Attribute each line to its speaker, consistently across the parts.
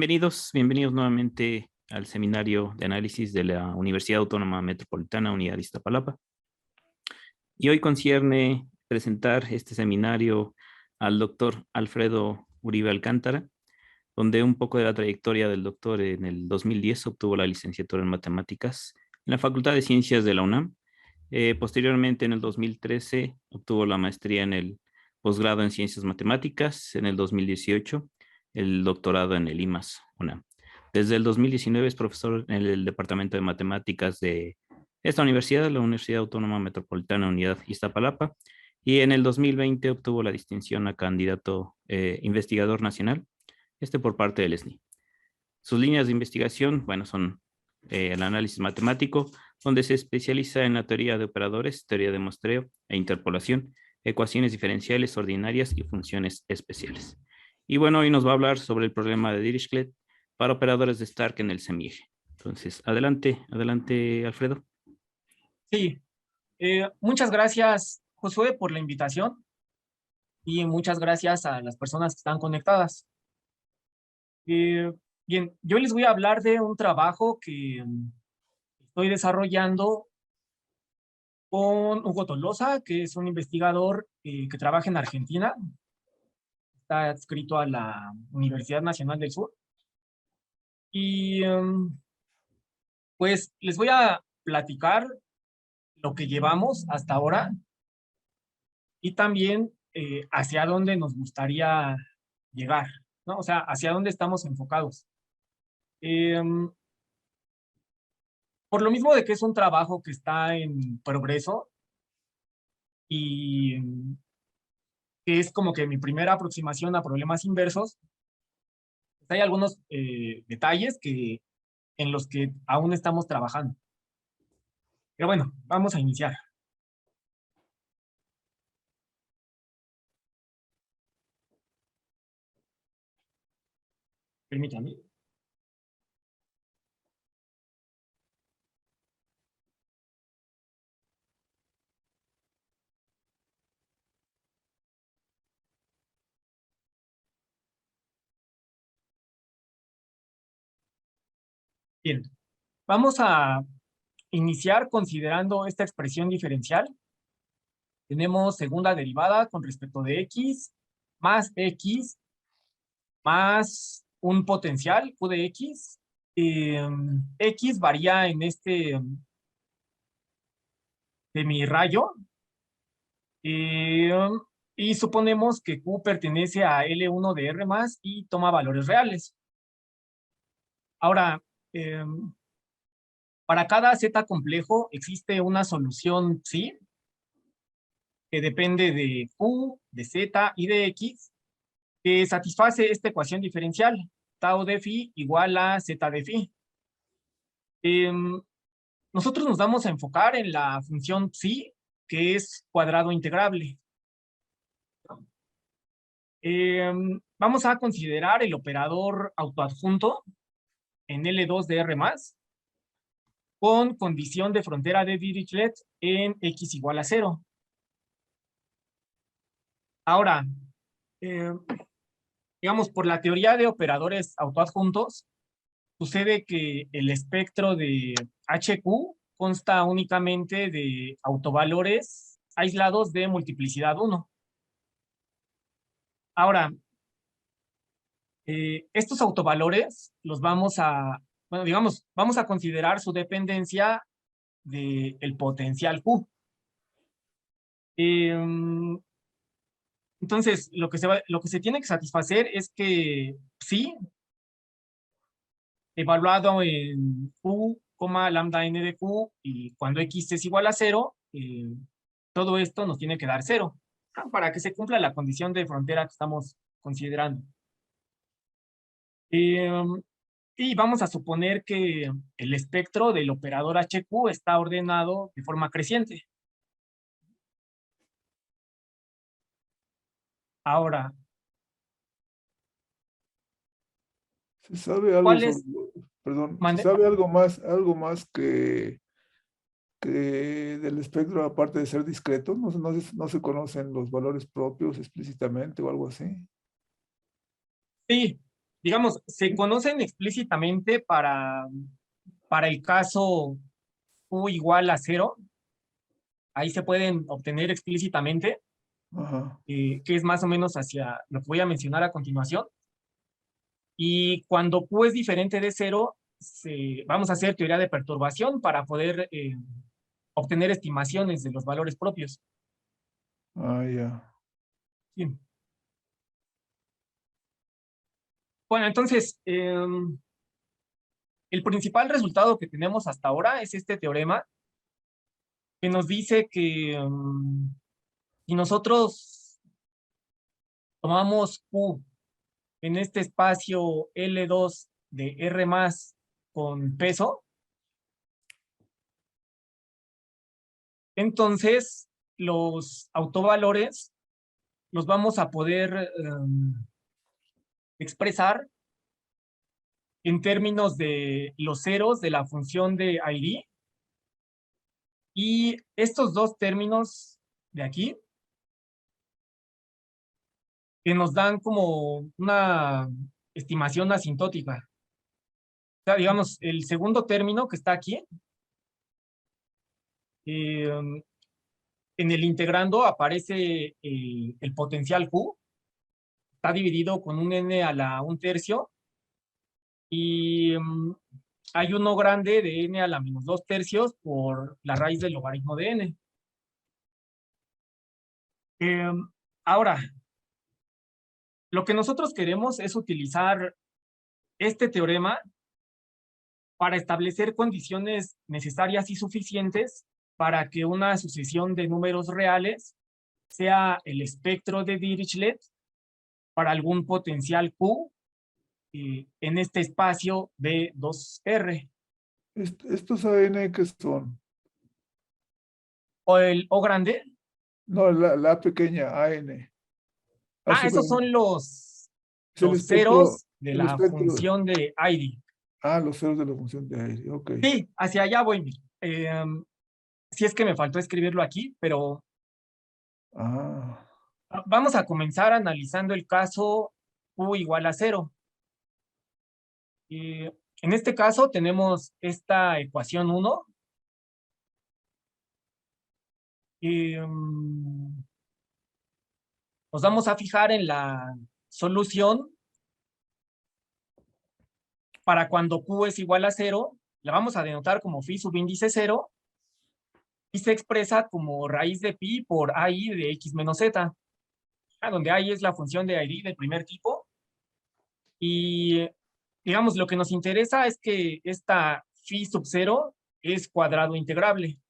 Speaker 1: Bienvenidos nuevamente al seminario de análisis de la Universidad Autónoma Metropolitana, Unidad de Iztapalapa. Y hoy concierne presentar este seminario al doctor Alfredo Uribe Alcántara, donde un poco de la trayectoria del doctor: en el 2010 obtuvo la licenciatura en matemáticas en la Facultad de Ciencias de la UNAM. Posteriormente, en el 2013, obtuvo la maestría en el posgrado en Ciencias Matemáticas. En el 2018, el doctorado en el IMAS UNAM. Desde el 2019 es profesor en el Departamento de Matemáticas de esta universidad, la Universidad Autónoma Metropolitana Unidad Iztapalapa, y en el 2020 obtuvo la distinción a candidato investigador nacional, por parte del SNI. Sus líneas de investigación, bueno, son el análisis matemático, donde se especializa en la teoría de operadores, teoría de muestreo e interpolación, ecuaciones diferenciales ordinarias y funciones especiales. Y bueno, hoy nos va a hablar sobre el problema de Dirichlet para operadores de Stark en el semieje. Entonces, adelante, Alfredo.
Speaker 2: Sí, muchas gracias, Josué, por la invitación y muchas gracias a las personas que están conectadas. Bien, yo les voy a hablar de un trabajo que estoy desarrollando con Hugo Tolosa, que es un investigador que trabaja en Argentina. Está adscrito a la Universidad Nacional del Sur. Y pues les voy a platicar lo que llevamos hasta ahora y también hacia dónde nos gustaría llegar, ¿no? O sea, hacia dónde estamos enfocados. Por lo mismo de que es un trabajo que está en progreso y que es como que mi primera aproximación a problemas inversos, pues hay algunos detalles en los que aún estamos trabajando. Pero bueno, vamos a iniciar. Permítanme. Bien, vamos a iniciar considerando esta expresión diferencial. Tenemos segunda derivada con respecto de x más un potencial q de x. X varía en este semirrayo. Y suponemos que Q pertenece a L1 de R más y toma valores reales. Ahora, para cada Z complejo existe una solución psi que depende de Q, de Z y de X, que satisface esta ecuación diferencial, tau de phi igual a Z de phi. Nosotros nos vamos a enfocar en la función psi, que es cuadrado integrable. Vamos a considerar el operador autoadjunto en L2 de R más con condición de frontera de Dirichlet en X igual a 0. Ahora, digamos, por la teoría de operadores autoadjuntos, sucede que el espectro de HQ consta únicamente de autovalores aislados de multiplicidad 1. Ahora, estos autovalores los vamos a, bueno, digamos, vamos a considerar su dependencia del potencial Q. Entonces, lo que se tiene que satisfacer es que psi, evaluado en Q, lambda n de Q, y cuando X es igual a 0, todo esto nos tiene que dar 0, para que se cumpla la condición de frontera que estamos considerando. Y vamos a suponer que el espectro del operador HQ está ordenado de forma creciente. Ahora,
Speaker 3: ¿se sabe algo
Speaker 2: ¿cuál
Speaker 3: sobre,
Speaker 2: es?
Speaker 3: perdón, se
Speaker 2: Mande,
Speaker 3: sabe algo más que del espectro, aparte de ser discreto? No se conocen los valores propios explícitamente o algo así.
Speaker 2: sí, digamos, se conocen explícitamente para el caso U igual a 0. Ahí se pueden obtener explícitamente,
Speaker 3: Ajá.
Speaker 2: que es más o menos hacia lo que voy a mencionar a continuación. Y cuando Q es diferente de 0, vamos a hacer teoría de perturbación para poder obtener estimaciones de los valores propios.
Speaker 3: Ah, ya.
Speaker 2: Sí. Bueno, entonces, el principal resultado que tenemos hasta ahora es este teorema que nos dice que si nosotros tomamos Q en este espacio L2 de R más con peso, entonces los autovalores los vamos a poder expresar en términos de los ceros de la función de ID, y estos dos términos de aquí que nos dan como una estimación asintótica. O sea, digamos, el segundo término que está aquí, en el integrando aparece el potencial Q, está dividido con un n a la 1/3, y hay uno grande de n a la menos 2/3 por la raíz del logaritmo de n. Ahora, lo que nosotros queremos es utilizar este teorema para establecer condiciones necesarias y suficientes para que una sucesión de números reales sea el espectro de Dirichlet para algún potencial Q en este espacio B2R.
Speaker 3: ¿Estos AN qué son?
Speaker 2: O el O grande.
Speaker 3: No, la pequeña AN.
Speaker 2: Esos
Speaker 3: Azúcar.
Speaker 2: son
Speaker 3: Es
Speaker 2: los ceros de
Speaker 3: el
Speaker 2: la
Speaker 3: espectro.
Speaker 2: función de ID.
Speaker 3: Los ceros de la función de aire. Ok.
Speaker 2: Sí, hacia allá voy. Si es que me faltó escribirlo aquí, pero
Speaker 3: Ah,
Speaker 2: vamos a comenzar analizando el caso Q igual a 0. En este caso tenemos esta ecuación 1. Nos vamos a fijar en la solución para cuando Q es igual a 0. La vamos a denotar como phi subíndice 0 y se expresa como raíz de pi por AI de x menos z, donde AI es la función de ID del primer tipo. Y digamos, lo que nos interesa es que esta phi sub 0 es cuadrado integrable.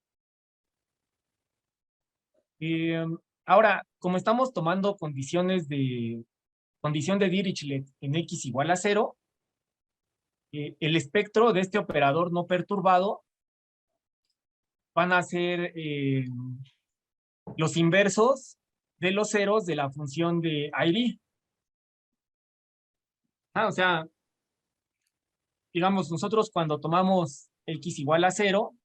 Speaker 2: Ahora, como estamos tomando condición de Dirichlet en x igual a 0, el espectro de este operador no perturbado van a ser los inversos de los ceros de la función de ID. O sea, digamos, nosotros cuando tomamos x igual a 0,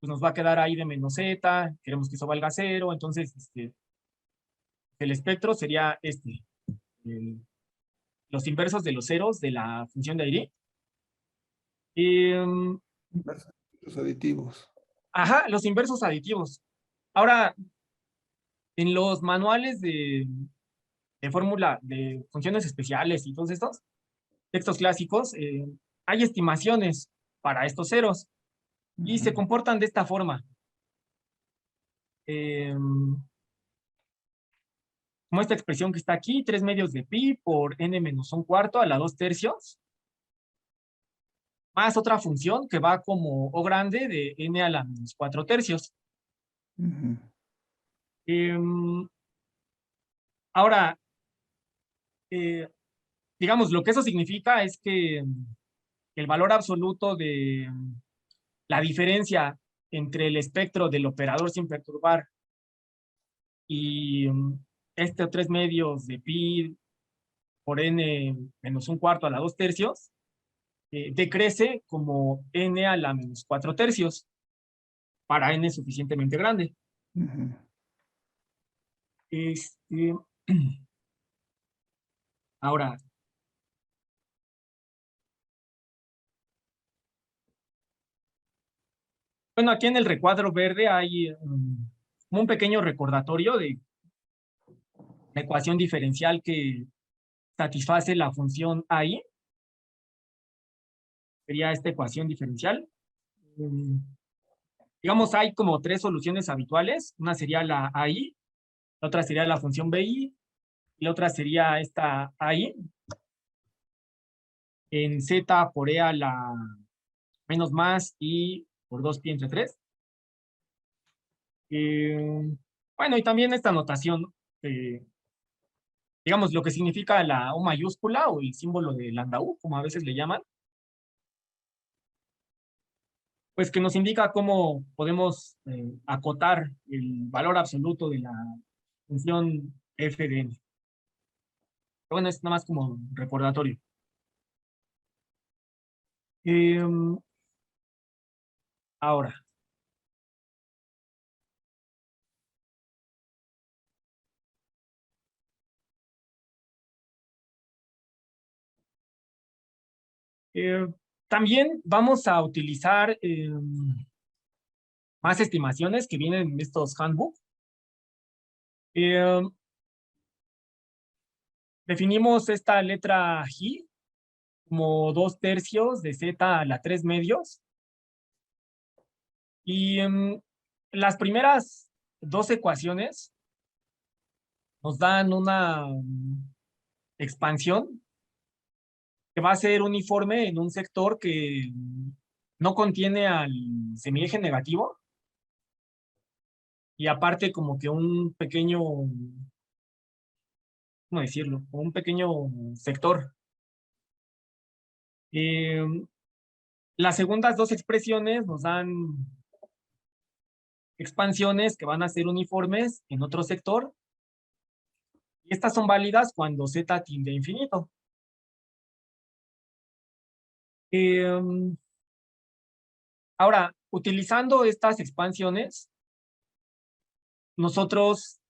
Speaker 2: pues nos va a quedar ahí de menos z, queremos que eso valga 0, entonces el espectro sería los inversos de los ceros de la función de ID.
Speaker 3: los aditivos.
Speaker 2: Los inversos aditivos. Ahora, en los manuales de fórmula de funciones especiales y todos estos textos clásicos, hay estimaciones para estos ceros y se comportan de esta forma. Como esta expresión que está aquí, 3 medios de pi por n menos 1/4 a la 2/3, más otra función que va como O grande de n a la menos 4/3. Ahora, digamos, lo que eso significa es que el valor absoluto de la diferencia entre el espectro del operador sin perturbar y este 3 medios de pi por n menos 1/4 a la 2/3, decrece como n a la menos 4/3 para n suficientemente grande. Ahora, Bueno, aquí en el recuadro verde hay un pequeño recordatorio de la ecuación diferencial que satisface la función AI. Sería esta ecuación diferencial. Digamos, hay como tres soluciones habituales. Una sería la AI, la otra sería la función BI, y la otra sería esta AI. En Z por E a la menos más y por 2pi entre 3. Bueno, y también esta notación, digamos, lo que significa la U mayúscula o el símbolo de lambda U, como a veces le llaman, pues que nos indica cómo podemos acotar el valor absoluto de la función f de n. Pero bueno, es nada más como recordatorio. Ahora, también vamos a utilizar más estimaciones que vienen en estos handbooks. Definimos esta letra G como 2/3 de Z a la 3 medios. Y las primeras dos ecuaciones nos dan una expansión que va a ser uniforme en un sector que no contiene al semieje negativo. Y aparte como que un pequeño, ¿cómo decirlo? Un pequeño sector. Las segundas dos expresiones nos dan expansiones que van a ser uniformes en otro sector. Y estas son válidas cuando Z tiende a infinito. Ahora, utilizando estas expansiones, nosotros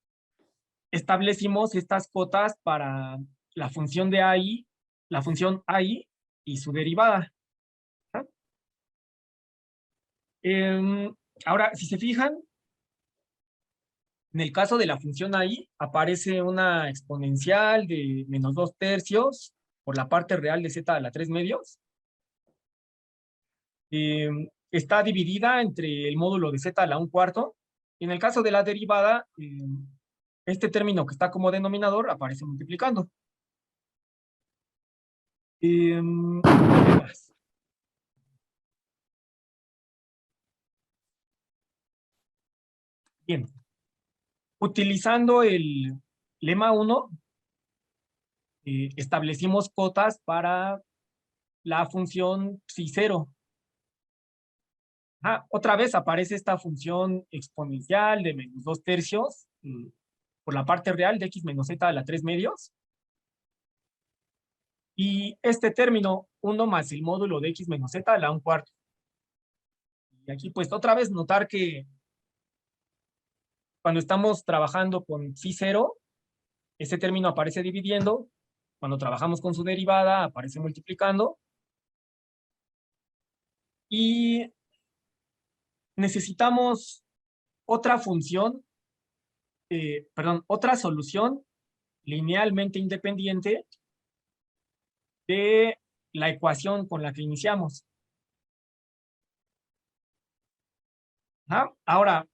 Speaker 2: establecimos estas cotas para la función de AI, la función AI y su derivada. Ahora, si se fijan, en el caso de la función AI, aparece una exponencial de menos 2/3 por la parte real de Z a la 3 medios. Está dividida entre el módulo de Z a la 1/4. Y en el caso de la derivada, este término que está como denominador aparece multiplicando. ¿Qué más? Bien. Utilizando el lema 1, establecimos cotas para la función psi0. Otra vez aparece esta función exponencial de menos 2/3 por la parte real de x menos z a la 3 medios. Y este término, 1 más el módulo de x menos z a la 1/4. Y aquí pues otra vez notar que cuando estamos trabajando con psi0, este término aparece dividiendo. Cuando trabajamos con su derivada, aparece multiplicando. Y necesitamos otra función, otra solución linealmente independiente de la ecuación con la que iniciamos. Ahora,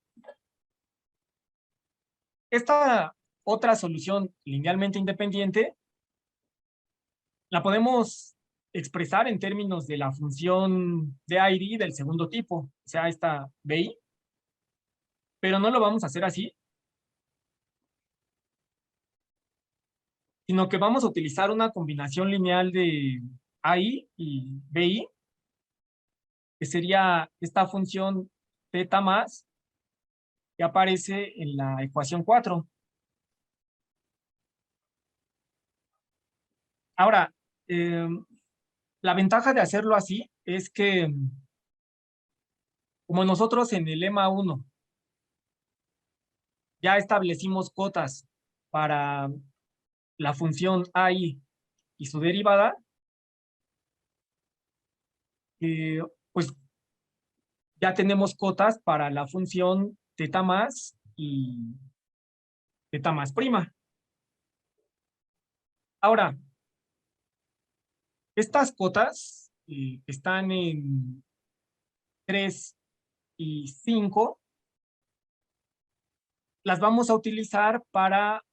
Speaker 2: esta otra solución linealmente independiente la podemos expresar en términos de la función de ID del segundo tipo, o sea, esta BI, pero no lo vamos a hacer así, sino que vamos a utilizar una combinación lineal de AI y BI, que sería esta función θ más que aparece en la ecuación 4. Ahora, la ventaja de hacerlo así es que, como nosotros en el lema 1 ya establecimos cotas para la función AI y su derivada, pues ya tenemos cotas para la función teta más y teta más prima. Ahora, estas cotas están en 3 y 5, las vamos a utilizar para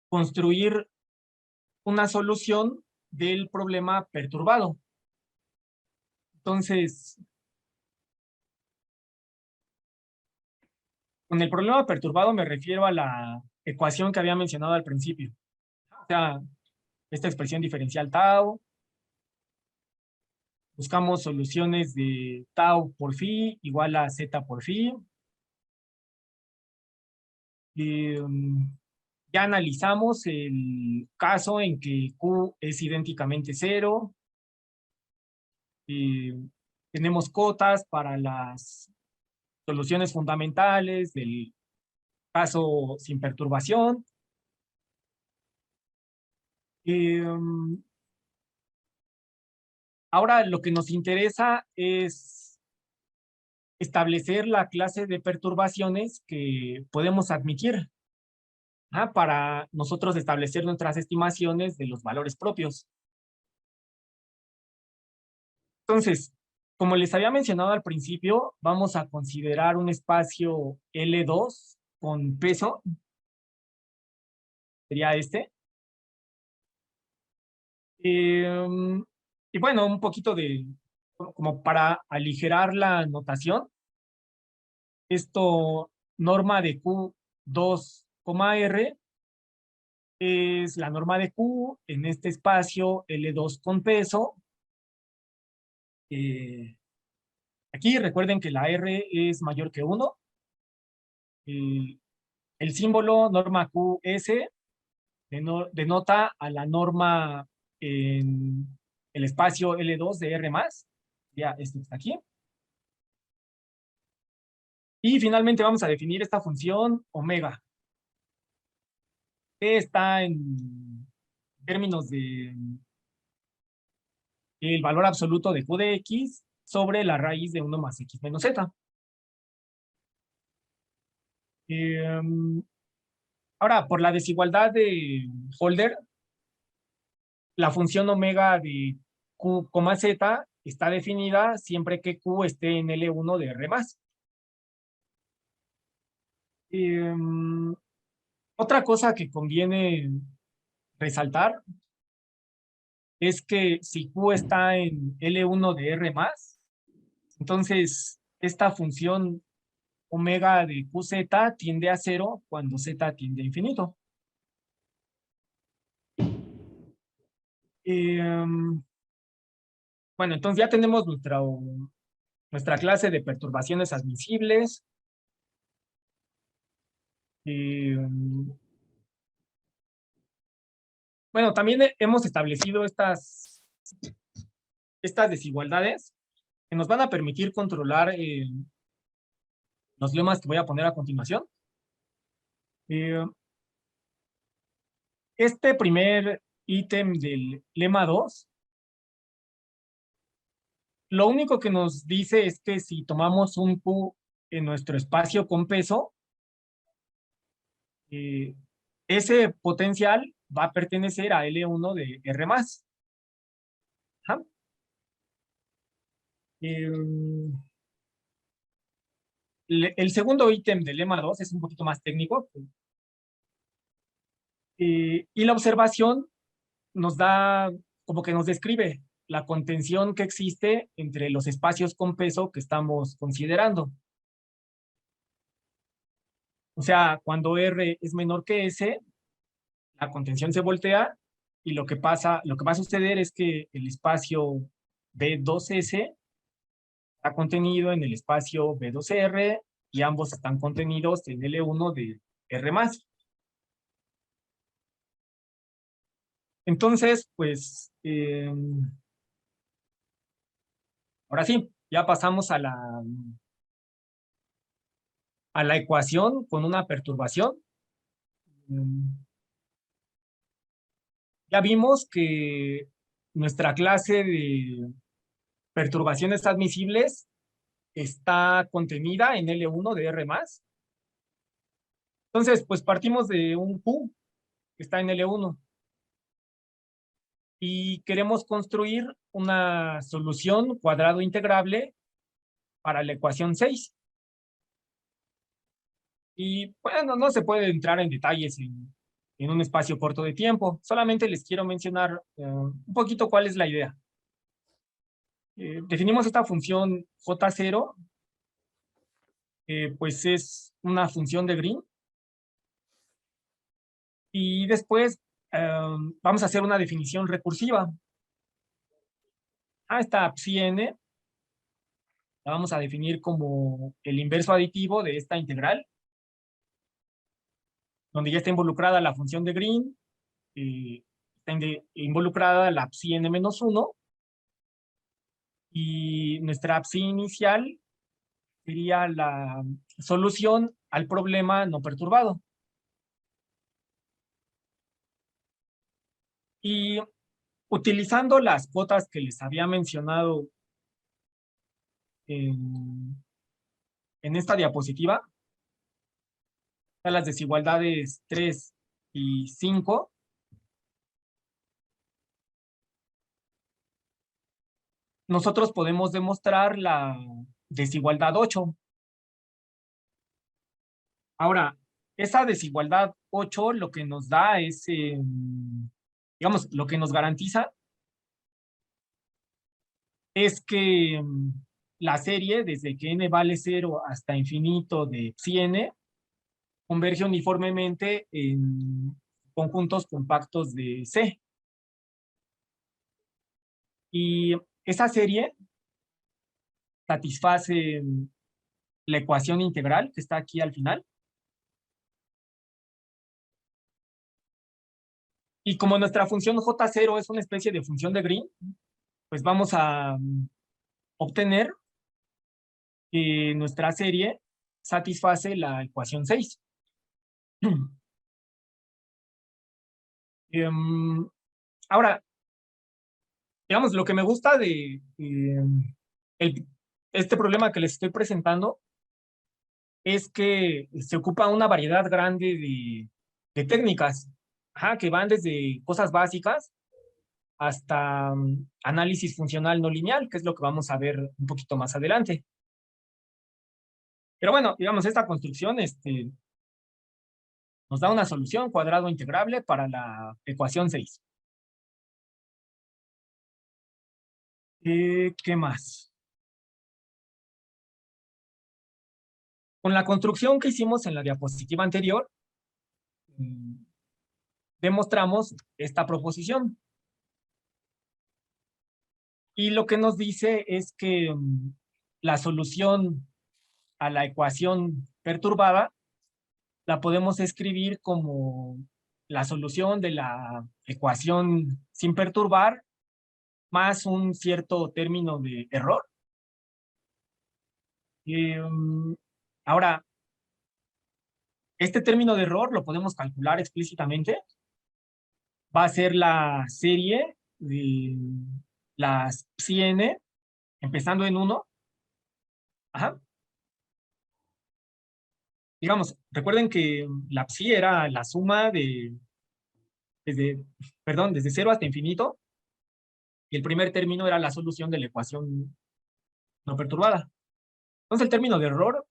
Speaker 2: construir una solución del problema perturbado. Entonces, con el problema perturbado me refiero a la ecuación que había mencionado al principio. O sea, esta expresión diferencial tau. Buscamos soluciones de tau por phi igual a z por phi. Ya analizamos el caso en que Q es idénticamente 0. Tenemos cotas para las soluciones fundamentales del caso sin perturbación. Ahora lo que nos interesa es establecer la clase de perturbaciones que podemos admitir para nosotros establecer nuestras estimaciones de los valores propios. Entonces, como les había mencionado al principio, vamos a considerar un espacio L2 con peso. Sería este. Y bueno, un poquito de, como para aligerar la notación. Esto, norma de Q2, R, es la norma de Q en este espacio L2 con peso. Aquí recuerden que la R es mayor que 1. El símbolo norma QS denota a la norma en el espacio L2 de R+. Ya, esto está aquí. Y finalmente vamos a definir esta función omega, que está en términos de el valor absoluto de Q de X sobre la raíz de 1 más X menos Z. Ahora, por la desigualdad de Holder, la función omega de Q, Z está definida siempre que Q esté en L1 de R+. Otra cosa que conviene resaltar es que si Q está en L1 de R+, entonces esta función omega de QZ tiende a 0 cuando Z tiende a infinito. Bueno, entonces ya tenemos nuestra clase de perturbaciones admisibles. Bueno, también hemos establecido estas desigualdades que nos van a permitir controlar los lemas que voy a poner a continuación. Este primer ítem del lema 2, lo único que nos dice es que si tomamos un Q en nuestro espacio con peso, ese potencial va a pertenecer a L1 de R+. El segundo ítem del lema 2 es un poquito más técnico. Y la observación nos da, como que nos describe la contención que existe entre los espacios con peso que estamos considerando. O sea, cuando R es menor que S, la contención se voltea y lo que va a suceder es que el espacio B2S está contenido en el espacio B2R y ambos están contenidos en L1 de R+. Entonces, pues, ahora sí, ya pasamos a la ecuación con una perturbación. Ya vimos que nuestra clase perturbaciones admisibles está contenida en L1 de R+. Entonces, pues partimos de un Q que está en L1 y queremos construir una solución cuadrado integrable para la ecuación 6. Y bueno, no se puede entrar en detalles en un espacio corto de tiempo. Solamente les quiero mencionar un poquito cuál es la idea. Definimos esta función J0, pues es una función de Green. Y después vamos a hacer una definición recursiva. A esta psi n la vamos a definir como el inverso aditivo de esta integral, donde ya está involucrada la función de Green, está involucrada la psi n-1, y nuestra psi inicial sería la solución al problema no perturbado. Y utilizando las cuotas que les había mencionado en esta diapositiva, las desigualdades 3 y 5, nosotros podemos demostrar la desigualdad 8. Ahora, esa desigualdad 8 lo que nos da es, digamos, lo que nos garantiza es que la serie, desde que n vale 0 hasta infinito de psi n, converge uniformemente en conjuntos compactos de C. Y esa serie satisface la ecuación integral que está aquí al final. Y como nuestra función J0 es una especie de función de Green, pues vamos a obtener que nuestra serie satisface la ecuación 6. Ahora, digamos, lo que me gusta de este problema que les estoy presentando es que se ocupa una variedad grande de técnicas, que van desde cosas básicas hasta análisis funcional no lineal, que es lo que vamos a ver un poquito más adelante. Pero bueno, digamos, esta construcción nos da una solución cuadrado integrable para la ecuación 6. ¿Qué más? Con la construcción que hicimos en la diapositiva anterior, demostramos esta proposición. Y lo que nos dice es que la solución a la ecuación perturbada la podemos escribir como la solución de la ecuación sin perturbar más un cierto término de error. Ahora, este término de error lo podemos calcular explícitamente. Va a ser la serie de las psi n, empezando en 1. Digamos, recuerden que la psi era la suma desde 0 hasta infinito, y el primer término era la solución de la ecuación no perturbada. Entonces el término de error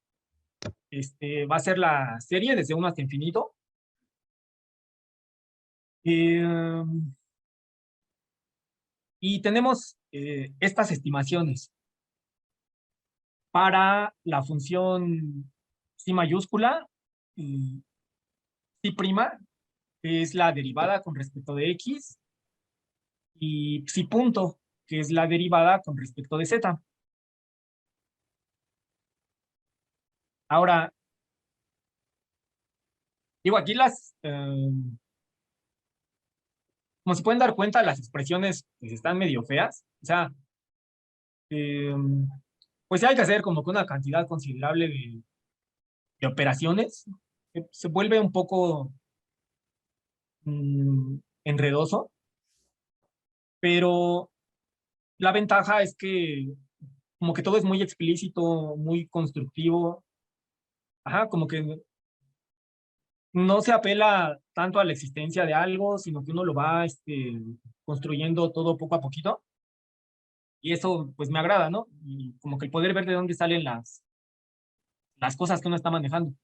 Speaker 2: va a ser la serie desde 1 hasta infinito. Y tenemos estas estimaciones para la función psi mayúscula y psi prima, que es la derivada con respecto de x, y psi punto, que es la derivada con respecto de z. Ahora, digo, aquí como se pueden dar cuenta, las expresiones pues, están medio feas. O sea, pues hay que hacer como que una cantidad considerable de operaciones. Se vuelve un poco enredoso, pero la ventaja es que como que todo es muy explícito, muy constructivo. Ajá, como que no se apela tanto a la existencia de algo, sino que uno lo va construyendo todo poco a poquito. Y eso pues me agrada, ¿no? Y como que el poder ver de dónde salen las cosas que uno está manejando.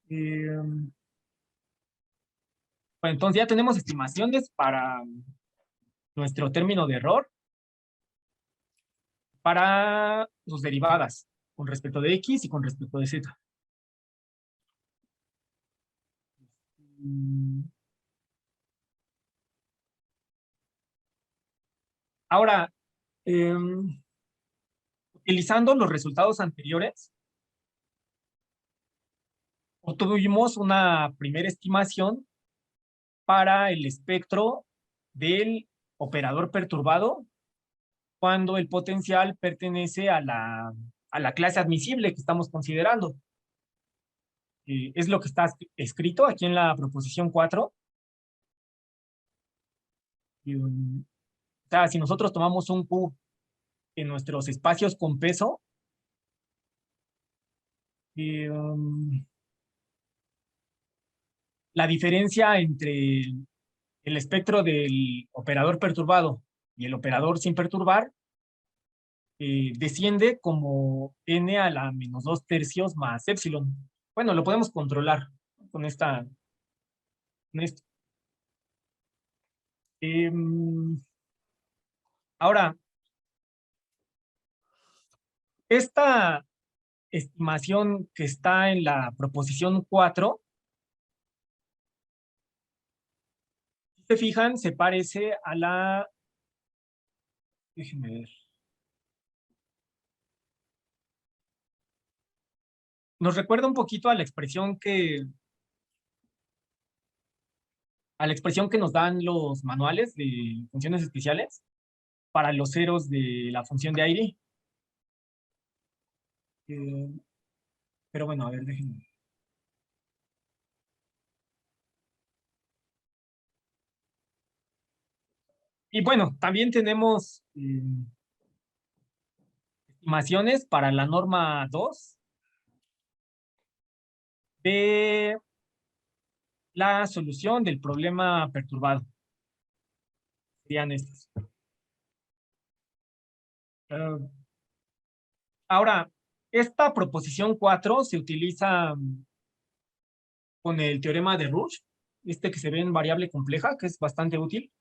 Speaker 2: Bueno, entonces ya tenemos estimaciones para nuestro término de error, para sus derivadas, con respecto de X y con respecto de Z. Ahora, utilizando los resultados anteriores, obtuvimos una primera estimación para el espectro del operador perturbado cuando el potencial pertenece a la clase admisible que estamos considerando. Es lo que está escrito aquí en la proposición 4. O sea, si nosotros tomamos un Q en nuestros espacios con peso, la diferencia entre el espectro del operador perturbado y el operador sin perturbar desciende como n a la menos 2/3 más epsilon. Bueno, lo podemos controlar con con esto. Ahora, esta estimación que está en la proposición 4, si se fijan, se parece a la... Déjenme ver. Nos recuerda un poquito a la expresión que nos dan los manuales de funciones especiales para los ceros de la función de aire. Pero bueno, a ver, déjenme. Y bueno, también tenemos estimaciones para la norma 2 de la solución del problema perturbado. Serían estas. Ahora, esta proposición 4 se utiliza con el teorema de Rouch, que se ve en variable compleja, que es bastante útil.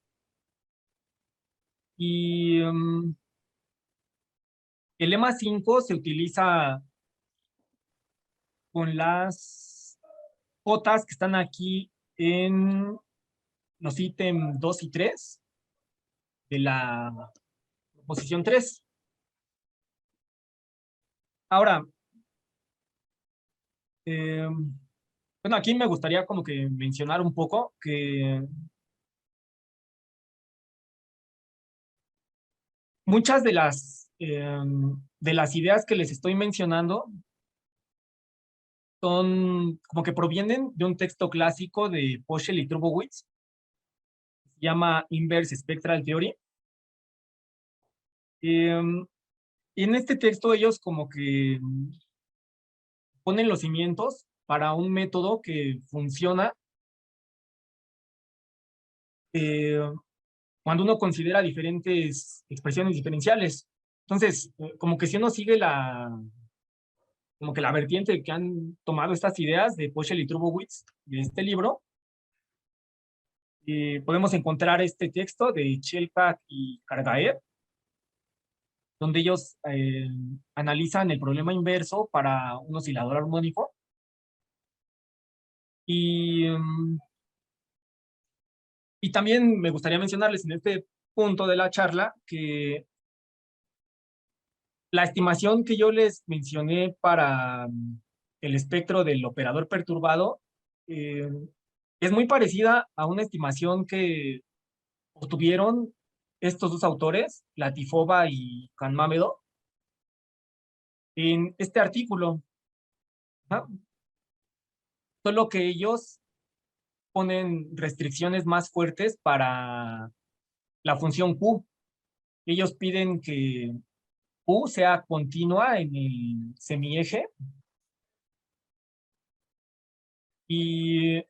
Speaker 2: Y el lema 5 se utiliza con las cotas que están aquí en los ítems 2 y 3 de la proposición 3. Ahora, bueno, aquí me gustaría como que mencionar un poco que muchas de las ideas que les estoy mencionando son como que provienen de un texto clásico de Poschel y Trubowitz, se llama Inverse Spectral Theory. Y en este texto ellos como que ponen los cimientos para un método que funciona cuando uno considera diferentes expresiones diferenciales. Entonces, como que si uno sigue como que la vertiente que han tomado estas ideas de Poschel y Trubowitz de este libro, podemos encontrar este texto de Shellback y Kargaev, donde ellos analizan el problema inverso para un oscilador armónico. Y también me gustaría mencionarles en este punto de la charla que la estimación que yo les mencioné para el espectro del operador perturbado es muy parecida a una estimación que obtuvieron estos dos autores, Latifova y Kanmamedo, en este artículo. ¿No? Solo que ellos ponen restricciones más fuertes para la función Q. ellos piden que Q sea continua en el semieje. Y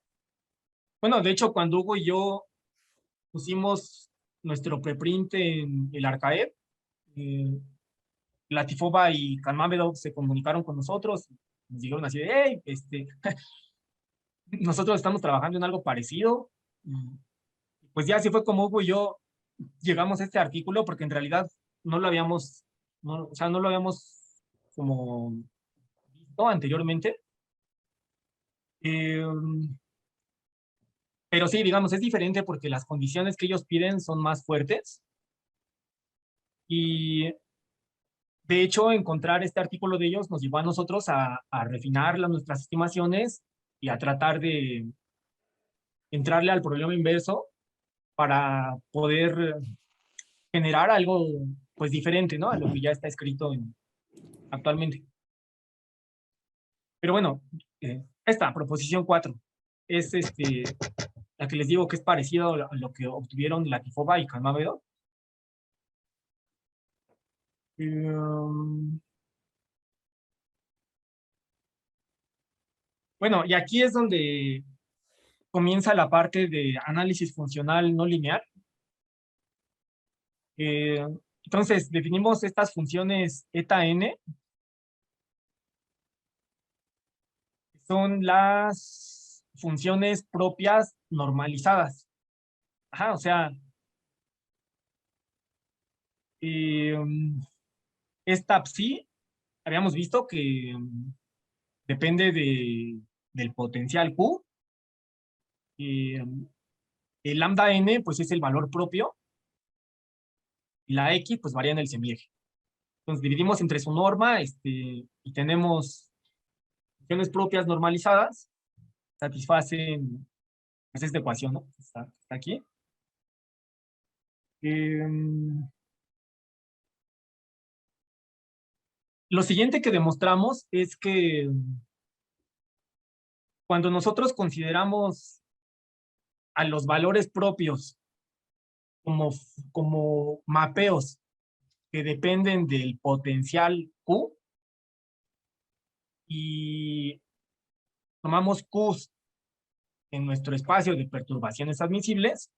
Speaker 2: bueno, de hecho, cuando Hugo y yo pusimos nuestro preprint en el Arcaed, Latifoba y Kanmamedov se comunicaron con nosotros, nos dijeron así de, hey, nosotros estamos trabajando en algo parecido. Pues ya así fue como Hugo y yo llegamos a este artículo, porque en realidad no lo habíamos, no, o sea, no lo habíamos como visto anteriormente. Pero sí, digamos, es diferente porque las condiciones que ellos piden son más fuertes. Y de hecho, encontrar este artículo de ellos nos llevó a nosotros a refinar nuestras estimaciones y a tratar de entrarle al problema inverso para poder generar algo pues diferente, ¿no? A lo que ya está escrito actualmente. Pero bueno, esta proposición 4 es la que les digo que es parecido a lo que obtuvieron Latifoba y Kanmamedov. Bueno, y aquí es donde comienza la parte de análisis funcional no lineal. Entonces, definimos estas funciones eta n, que son las funciones propias normalizadas. Ajá, o sea, esta psi, habíamos visto que depende del potencial Q. El lambda n, pues es el valor propio, y la x, pues varía en el semieje. Entonces dividimos entre su norma, y tenemos funciones propias normalizadas, satisfacen pues, esta ecuación, ¿no? Está aquí. Lo siguiente que demostramos es que cuando nosotros consideramos a los valores propios como mapeos que dependen del potencial Q y tomamos Qs en nuestro espacio de perturbaciones admisibles,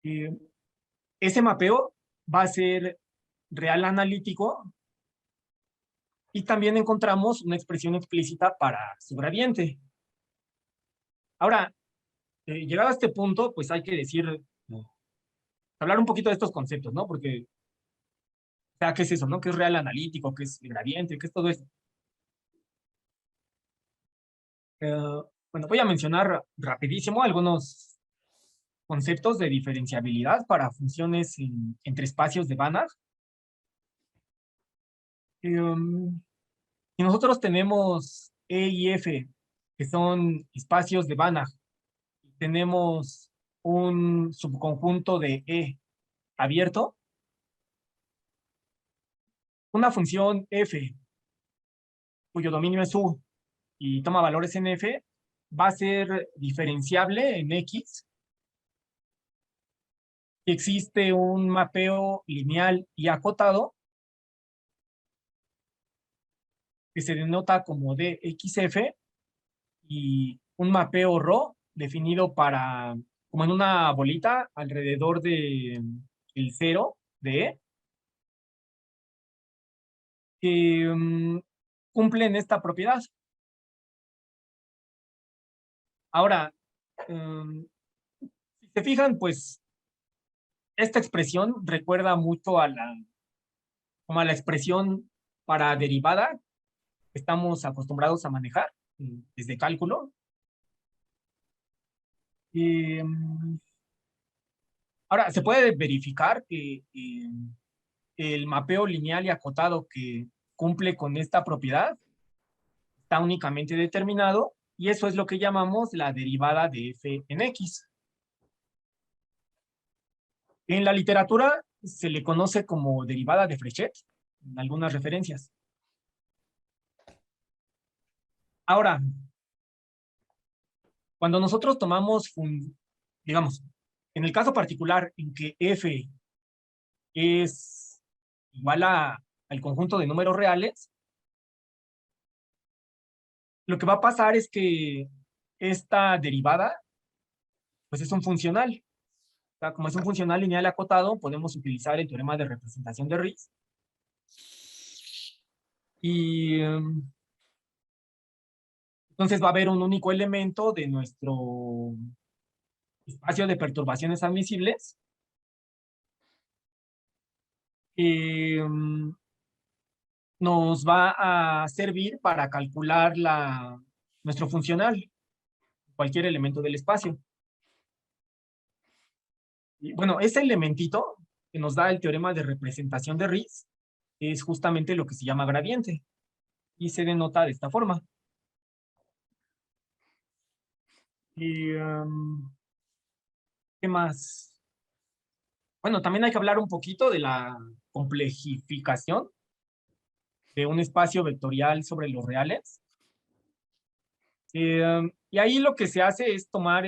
Speaker 2: ese mapeo va a ser real analítico y también encontramos una expresión explícita para su gradiente. Ahora, llegado a este punto, pues hay que decir, hablar un poquito de estos conceptos, ¿no? Porque, o sea, ¿qué es eso, no? ¿Qué es real analítico? ¿Qué es el gradiente? ¿Qué es todo esto? Bueno, voy a mencionar rapidísimo algunos conceptos de diferenciabilidad para funciones entre espacios de Banach. Y nosotros tenemos E y F, que son espacios de Banach. Tenemos un subconjunto de E abierto. Una función F, cuyo dominio es U y toma valores en F, va a ser diferenciable en X. Existe un mapeo lineal y acotado que se denota como DXF y un mapeo ρ definido como en una bolita alrededor de el 0 de E, que cumplen esta propiedad. Ahora, si se fijan, pues esta expresión recuerda mucho como a la expresión para derivada que estamos acostumbrados a manejar desde cálculo. Ahora, se puede verificar que el mapeo lineal y acotado que cumple con esta propiedad está únicamente determinado y eso es lo que llamamos la derivada de f en x. En la literatura se le conoce como derivada de Frechet, en algunas referencias. Ahora, cuando nosotros tomamos, digamos, en el caso particular en que f es igual al conjunto de números reales, lo que va a pasar es que esta derivada, pues es un funcional. O sea, como es un funcional lineal acotado, podemos utilizar el teorema de representación de Riesz. Y entonces va a haber un único elemento de nuestro espacio de perturbaciones admisibles que nos va a servir para calcular nuestro funcional, cualquier elemento del espacio. Y bueno, ese elementito que nos da el teorema de representación de Riesz es justamente lo que se llama gradiente y se denota de esta forma. Y, ¿qué más? Bueno, también hay que hablar un poquito de la complejificación de un espacio vectorial sobre los reales. Y ahí lo que se hace es tomar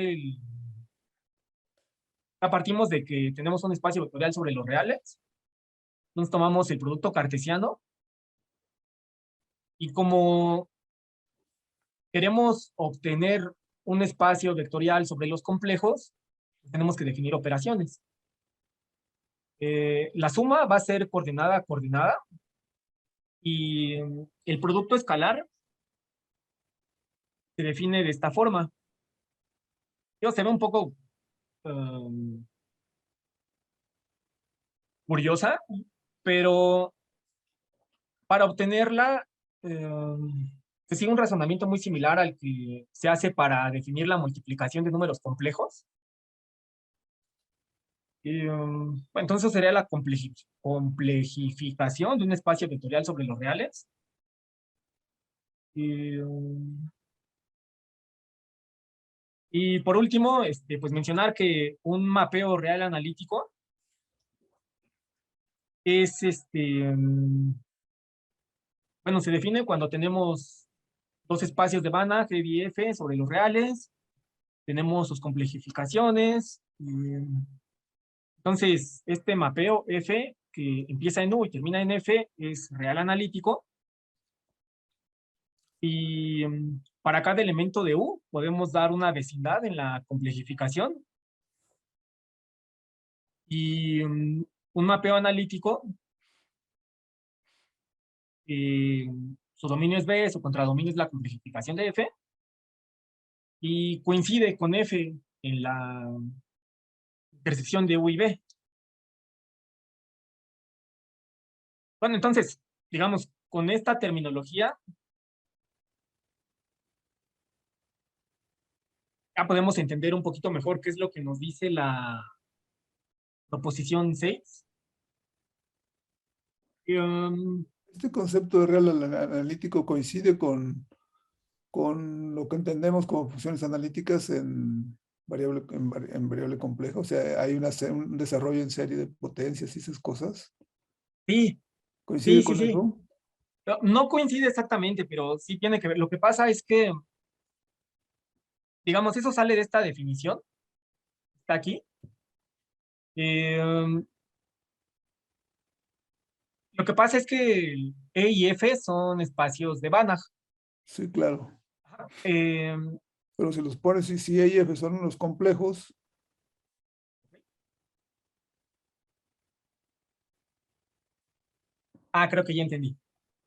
Speaker 2: partimos de que tenemos un espacio vectorial sobre los reales, entonces tomamos el producto cartesiano, y como queremos obtener un espacio vectorial sobre los complejos, tenemos que definir operaciones. La suma va a ser coordenada a coordenada, y el producto escalar se define de esta forma. Se ve un poco curiosa, pero para obtenerla se sigue un razonamiento muy similar al que se hace para definir la multiplicación de números complejos. Bueno, entonces sería la complejificación de un espacio vectorial sobre los reales. Y por último, pues mencionar que un mapeo real analítico es bueno, se define cuando tenemos dos espacios de Banach, E y F, sobre los reales, tenemos sus complejificaciones. Entonces, este mapeo F, que empieza en U y termina en F, es real analítico. Y para cada elemento de U podemos dar una vecindad en la complejificación. Y un mapeo analítico, su dominio es B, su contradominio es la complejificación de F, y coincide con F en la intersección de U y B. Bueno, entonces, digamos, con esta terminología ya podemos entender un poquito mejor qué es lo que nos dice la proposición 6.
Speaker 3: Este concepto de real analítico coincide con lo que entendemos como funciones analíticas en variable compleja. O sea, hay un desarrollo en serie de potencias y esas cosas.
Speaker 2: Sí,
Speaker 3: ¿Coincide
Speaker 2: sí, sí,
Speaker 3: con
Speaker 2: sí.
Speaker 3: eso?
Speaker 2: No coincide exactamente, pero sí tiene que ver. Lo que pasa es que, digamos, eso sale de esta definición. Está aquí. Lo que pasa es que el E y F son espacios de Banach.
Speaker 3: Sí, claro.
Speaker 2: Eh,
Speaker 3: Pero si los pones, si A y F son unos complejos,
Speaker 2: creo que ya entendí.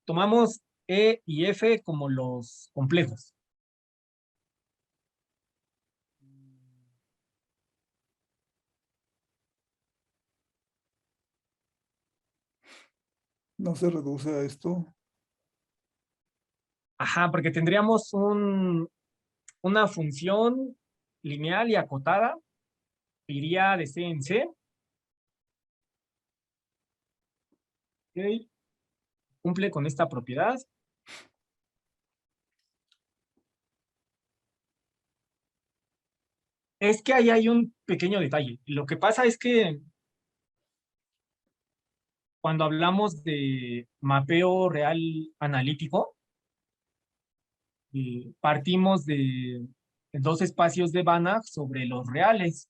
Speaker 2: Tomamos E y F como los complejos.
Speaker 3: no se reduce a esto.
Speaker 2: Ajá, porque tendríamos una función lineal y acotada, que iría de C en C. Ok. Cumple con esta propiedad. Es que ahí hay un pequeño detalle. Lo que pasa es que cuando hablamos de mapeo real analítico, partimos de dos espacios de Banach sobre los reales.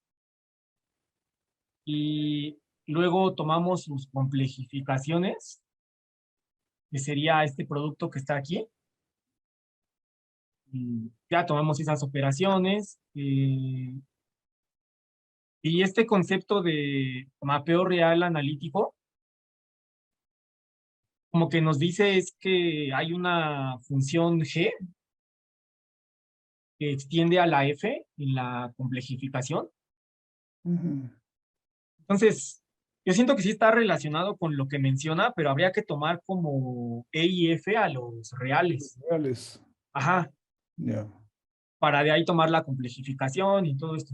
Speaker 2: Y luego tomamos sus complejificaciones, que sería este producto que está aquí. Y ya tomamos esas operaciones. Y este concepto de mapeo real analítico, como que nos dice es que hay una función G que extiende a la F en la complejificación.
Speaker 3: Ujú.
Speaker 2: Entonces, yo siento que sí está relacionado con lo que menciona, pero habría que tomar como E y F a los reales.
Speaker 3: Reales.
Speaker 2: Ajá,
Speaker 3: Ya.
Speaker 2: para de ahí tomar la complejificación y todo esto.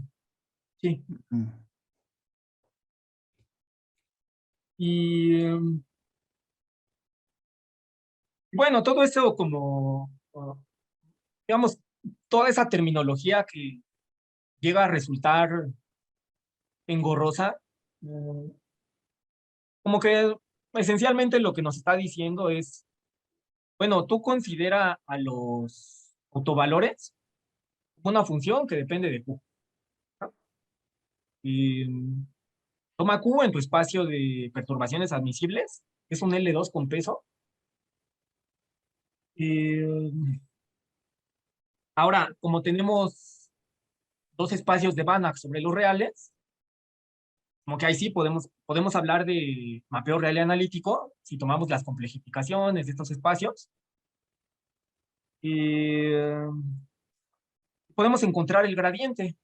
Speaker 2: Sí.
Speaker 3: Mm.
Speaker 2: Y bueno, todo eso como, digamos, toda esa terminología que llega a resultar engorrosa, mm, como que esencialmente lo que nos está diciendo es, bueno, tú considera a los autovalores una función que depende de Q. Y toma Q en tu espacio de perturbaciones admisibles, es un L2 con peso. Ahora, como tenemos dos espacios de Banach sobre los reales, como que ahí sí podemos hablar de mapeo real y analítico si tomamos las complejificaciones de estos espacios. Podemos encontrar el gradiente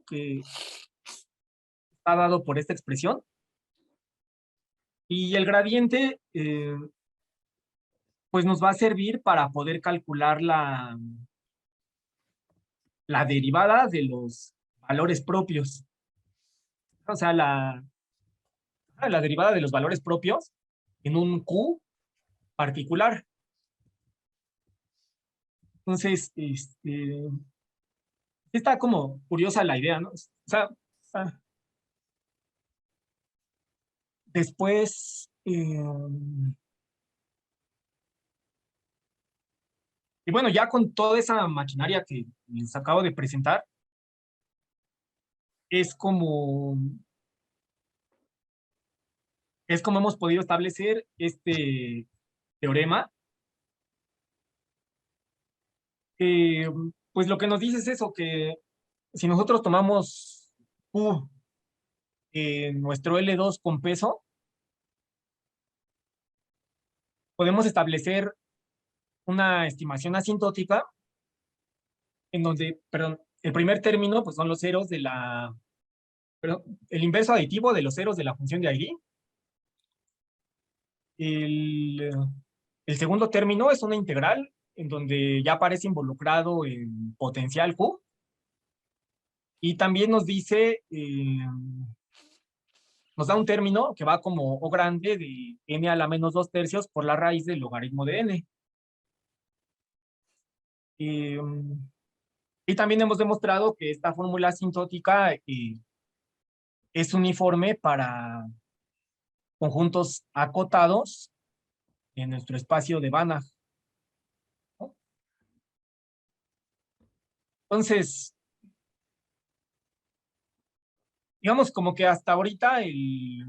Speaker 2: que está dado por esta expresión. Y el gradiente, pues nos va a servir para poder calcular la derivada de los valores propios. O sea, la derivada de los valores propios en un Q particular. Entonces, está como curiosa la idea, ¿no? O sea, después, y bueno, ya con toda esa maquinaria que les acabo de presentar, es como, es como hemos podido establecer este teorema. Pues lo que nos dice es eso, que si nosotros tomamos Q nuestro L2 con peso, podemos establecer una estimación asintótica en donde, perdón, el primer término pues son los ceros de perdón, el inverso aditivo de los ceros de la función de Airy. El, el segundo término es una integral en donde ya aparece involucrado el potencial Q. Y también nos dice, nos da un término que va como O grande de n a la menos 2/3 por la raíz del logaritmo de n. Y también hemos demostrado que esta fórmula asintótica es uniforme para conjuntos acotados en nuestro espacio de Banach, ¿no? Entonces, digamos como que hasta ahorita el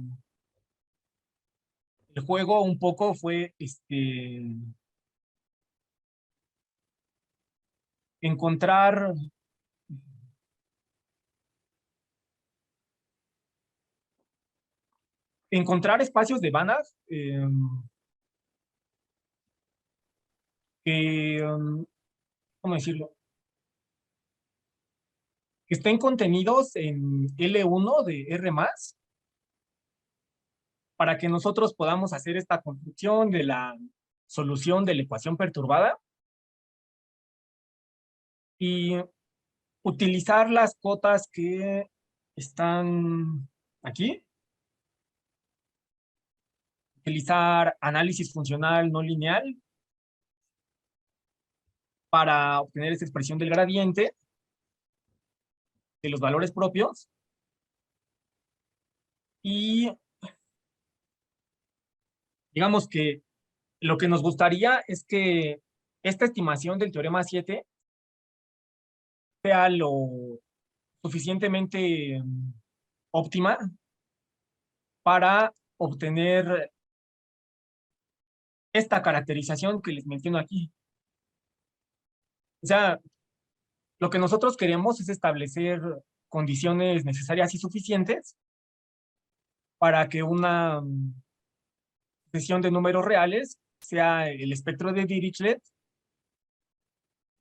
Speaker 2: juego un poco fue encontrar espacios de Banach que, ¿cómo decirlo? Que estén contenidos en L1 de R+, para que nosotros podamos hacer esta construcción de la solución de la ecuación perturbada y utilizar las cotas que están aquí, utilizar análisis funcional no lineal para obtener esta expresión del gradiente de los valores propios y digamos que lo que nos gustaría es que esta estimación del teorema 7 sea lo suficientemente óptima para obtener esta caracterización que les menciono aquí. O sea, lo que nosotros queremos es establecer condiciones necesarias y suficientes para que una sucesión de números reales sea el espectro de Dirichlet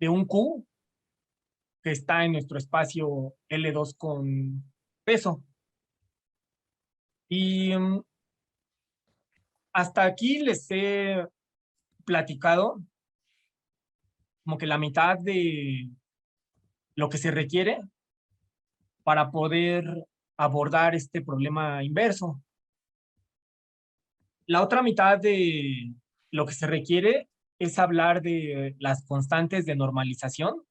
Speaker 2: de un Q que está en nuestro espacio L2 con peso. Y hasta aquí les he platicado como que la mitad de lo que se requiere para poder abordar este problema inverso. La otra mitad de lo que se requiere es hablar de las constantes de normalización.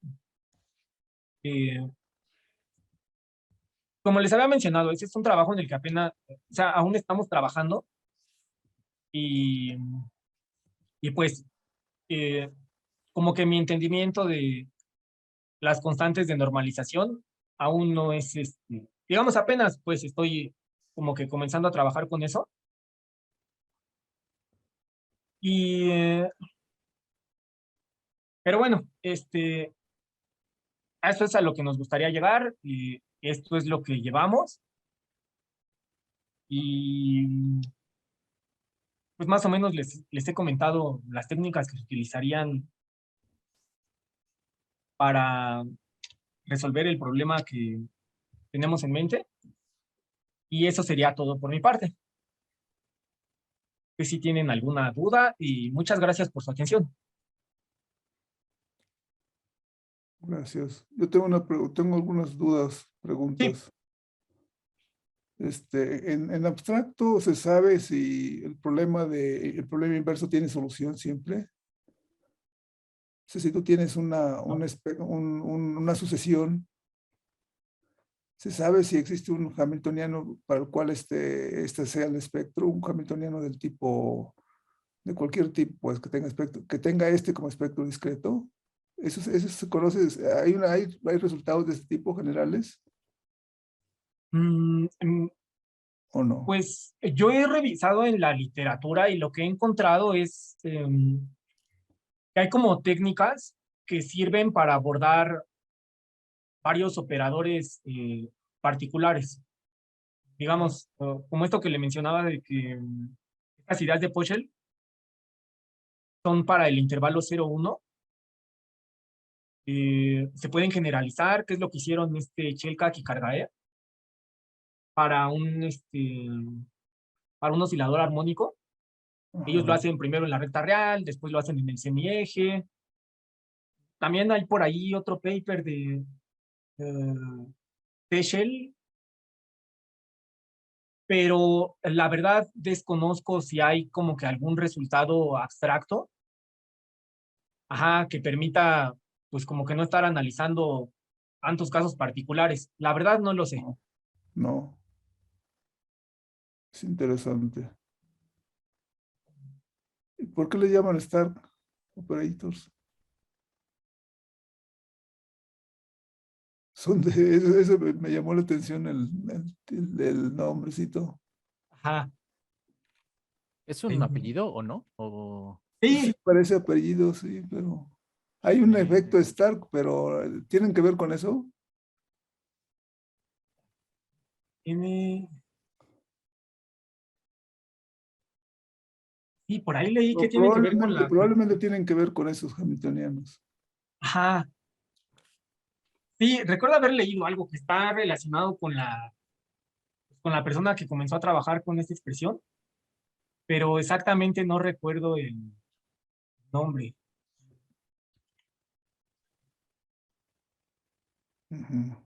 Speaker 2: Como les había mencionado, ese es un trabajo en el que apenas, o sea, aún estamos trabajando y, y pues como que mi entendimiento de las constantes de normalización aún no es, digamos, apenas pues estoy como que comenzando a trabajar con eso. Y, pero bueno, a eso es a lo que nos gustaría llegar y esto es lo que llevamos. Y pues más o menos les he comentado las técnicas que se utilizarían para resolver el problema que tenemos en mente. Y eso sería todo por mi parte. Que si tienen alguna duda y muchas gracias por su atención.
Speaker 3: Gracias. Yo tengo tengo algunas dudas,
Speaker 2: Sí.
Speaker 3: preguntas. En abstracto, ¿se sabe si el problema inverso tiene solución siempre? O sea, si tú tienes una sucesión, ¿se sabe si existe un hamiltoniano para el cual este sea el espectro? Un hamiltoniano de cualquier tipo, pues, que tenga como espectro discreto. Eso se conoce, hay resultados de este tipo generales
Speaker 2: Mm,
Speaker 3: o no.
Speaker 2: Pues yo he revisado en la literatura y lo que he encontrado es que hay como técnicas que sirven para abordar varios operadores particulares. Digamos, como esto que le mencionaba de que estas ideas de Pochel son para el intervalo 0,1. Se pueden generalizar, que es lo que hicieron Chelkak y Kargaev para para un oscilador armónico. Ellos lo
Speaker 3: Ajá.
Speaker 2: hacen primero en la recta real, después lo hacen en el semieje. También hay por ahí otro paper de Peschel, pero la verdad desconozco si hay como que algún resultado abstracto, ajá, que permita pues como que no estar analizando tantos casos particulares. La verdad no lo sé.
Speaker 3: No, no, es interesante. ¿Y por qué le llaman Star Operators? Eso me llamó la atención el nombrecito.
Speaker 2: Ajá.
Speaker 4: ¿Es un apellido o no? O...
Speaker 3: Sí,
Speaker 2: Sí,
Speaker 3: parece apellido, sí, pero hay un efecto Stark, pero ¿tienen que ver con eso?
Speaker 2: tiene... Sí, por ahí leí que tiene que ver con la...
Speaker 3: Probablemente tienen que ver con esos hamiltonianos.
Speaker 2: Ajá. Sí, recuerdo haber leído algo que está relacionado con la persona que comenzó a trabajar con esta expresión, pero exactamente no recuerdo el nombre.
Speaker 3: Ujú.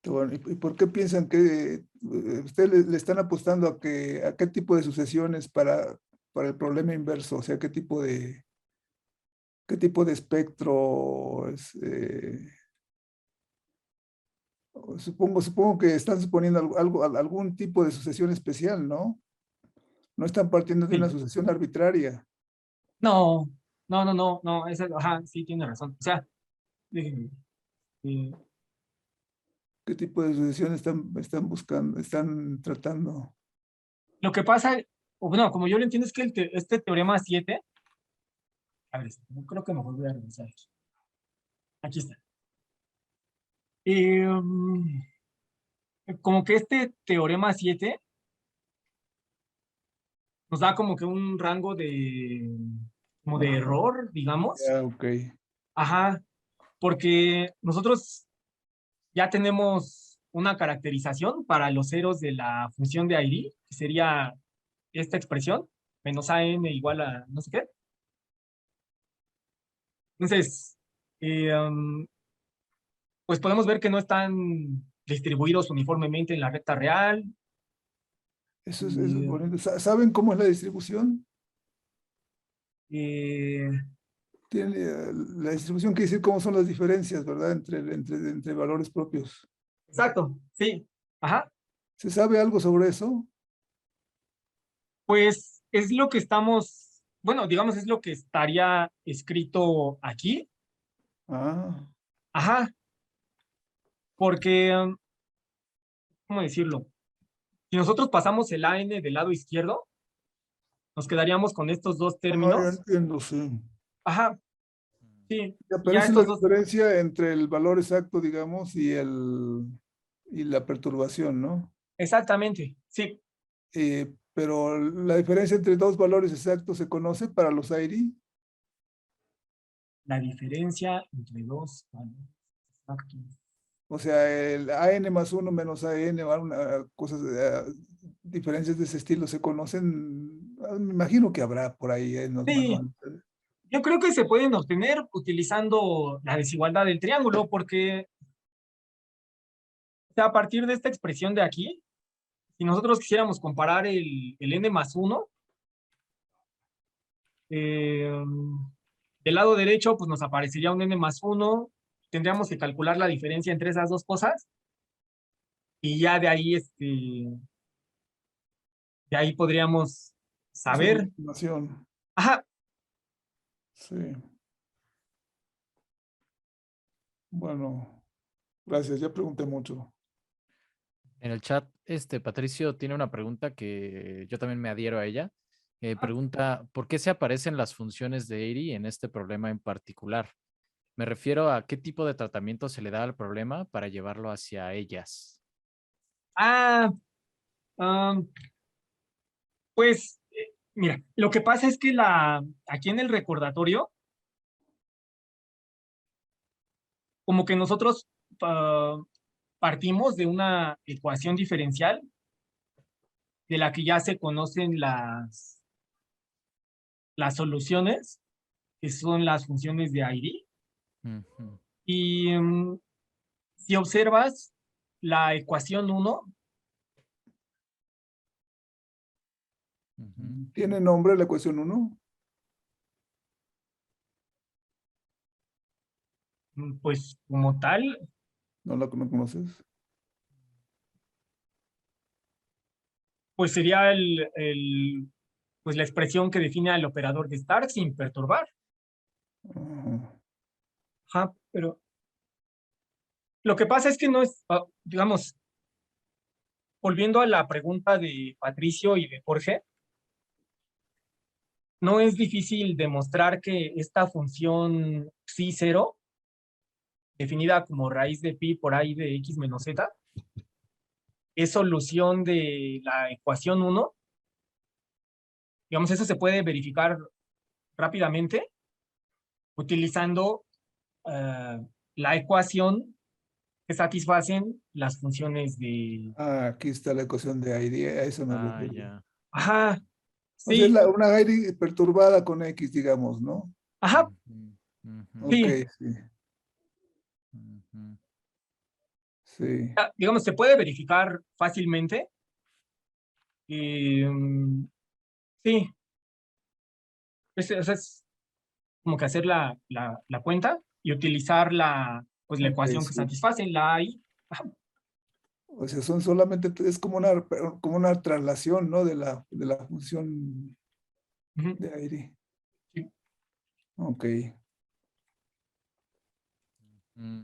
Speaker 3: Bueno, ¿y por qué piensan que ustedes le están apostando a qué tipo de sucesiones para el problema inverso? O sea, qué tipo de espectro supongo que están suponiendo algún tipo de sucesión especial, ¿no? No están partiendo de una
Speaker 2: Sí.
Speaker 3: sucesión arbitraria.
Speaker 2: No, no, ajá, sí tiene razón. O sea, eh, eh,
Speaker 3: ¿Qué tipo de sucesión están buscando, están tratando?
Speaker 2: Lo que pasa, o bueno, como yo lo entiendo, es que este teorema 7, a ver, no creo que me voy a revisar aquí. Aquí está. Como que este teorema 7 nos da como que un rango como de
Speaker 3: Ajá,
Speaker 2: error, digamos.
Speaker 3: ya, ok.
Speaker 2: Ajá, porque nosotros ya tenemos una caracterización para los ceros de la función de ID, que sería esta expresión, menos AN igual a no sé qué. Entonces, pues podemos ver que no están distribuidos uniformemente en la recta real.
Speaker 3: Eso es bonito. ¿Saben cómo es la distribución?
Speaker 2: Eh,
Speaker 3: La distribución quiere decir cómo son las diferencias, ¿verdad? Entre valores propios.
Speaker 2: exacto, sí. Ajá.
Speaker 3: ¿Se sabe algo sobre eso?
Speaker 2: Pues es lo que estamos, bueno, digamos, es lo que estaría escrito aquí.
Speaker 3: Ah,
Speaker 2: Ajá, porque, ¿cómo decirlo? Si nosotros pasamos el AN del lado izquierdo, nos quedaríamos con estos dos
Speaker 3: ya
Speaker 2: términos.
Speaker 3: entiendo, sí.
Speaker 2: Ajá, sí.
Speaker 3: Ya,
Speaker 2: Y
Speaker 3: pero
Speaker 2: ya
Speaker 3: esa es la
Speaker 2: estos dos,
Speaker 3: diferencia entre el valor exacto, digamos, y la perturbación, ¿no?
Speaker 2: exactamente, sí.
Speaker 3: Pero la diferencia entre dos valores exactos se conoce para los AIRI.
Speaker 2: La diferencia entre dos valores exactos.
Speaker 3: O sea, el AN más 1 menos AN, o cosas, diferencias de ese estilo se conocen. Me imagino que habrá por ahí en los
Speaker 2: Sí,
Speaker 3: manuales.
Speaker 2: yo creo que se pueden obtener utilizando la desigualdad del triángulo, porque o sea, a partir de esta expresión de aquí, si nosotros quisiéramos comparar el n más 1, del lado derecho, pues nos aparecería un n más 1, tendríamos que calcular la diferencia entre esas dos cosas, y ya de ahí podríamos
Speaker 3: Hacer una
Speaker 2: saber.
Speaker 3: estimación.
Speaker 2: Ajá,
Speaker 3: Sí. Bueno, gracias. Ya pregunté mucho.
Speaker 4: En el chat, Patricio tiene una pregunta que yo también me adhiero a ella. Pregunta, ¿por qué se aparecen las funciones de Airy en este problema en particular? Me refiero a qué tipo de tratamiento se le da al problema para llevarlo hacia ellas.
Speaker 2: ah, um, pues, mira, lo que pasa es que aquí en el recordatorio, como que nosotros partimos de una ecuación diferencial de la que ya se conocen las soluciones, que son las funciones de ID.
Speaker 4: Ujú,
Speaker 2: Y si observas la ecuación 1,
Speaker 4: ujú.
Speaker 3: ¿Tiene nombre la ecuación 1?
Speaker 2: pues como tal,
Speaker 3: ¿No la conoces?
Speaker 2: pues sería pues la expresión que define al operador de Stark sin perturbar.
Speaker 3: Ajá.
Speaker 2: Ajá, pero lo que pasa es que no es, digamos, volviendo a la pregunta de Patricio y de Jorge, no es difícil demostrar que esta función psi0, definida como raíz de pi por ahí de x menos z, es solución de la ecuación 1. Digamos, eso se puede verificar rápidamente utilizando la ecuación que satisfacen las funciones de...
Speaker 3: Aquí está la ecuación de Airy, a eso me
Speaker 4: Ah,
Speaker 3: refiero.
Speaker 4: ya.
Speaker 2: Ajá,
Speaker 3: O sea, es
Speaker 2: sí,
Speaker 3: una Airy perturbada con X, digamos, ¿no?
Speaker 2: ajá,
Speaker 4: Ujú, ujú,
Speaker 3: Ok,
Speaker 2: sí.
Speaker 3: sí,
Speaker 4: ujú,
Speaker 3: sí.
Speaker 2: Digamos, se puede verificar fácilmente. Sí, es como que hacer la cuenta y utilizar pues la
Speaker 3: Ok,
Speaker 2: ecuación que
Speaker 3: sí.
Speaker 2: satisface la AI. Ajá,
Speaker 3: O sea, son solamente, es como una traslación, ¿no? De la función
Speaker 2: ujú,
Speaker 3: de Airy.
Speaker 2: sí.
Speaker 3: Ok.
Speaker 4: mm.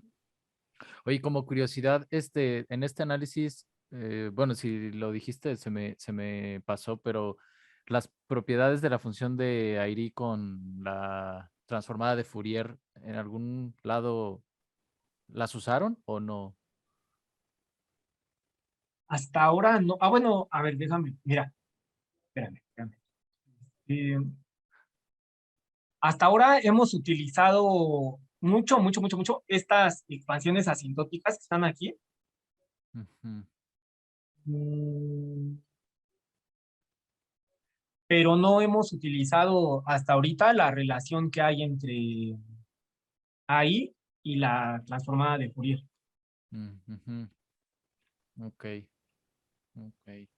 Speaker 4: Oye, como curiosidad, en este análisis, bueno, si lo dijiste, se me pasó, pero las propiedades de la función de Airy con la transformada de Fourier, ¿en algún lado las usaron o no?
Speaker 2: Hasta ahora no. Ah, bueno, a ver, déjame, mira, espérame. Eh, Hasta ahora hemos utilizado mucho estas expansiones asintóticas que están aquí.
Speaker 4: Ujú.
Speaker 2: Mm, pero no hemos utilizado hasta ahorita la relación que hay entre AI y la transformada de Fourier.
Speaker 4: Ujú. Ok, ok.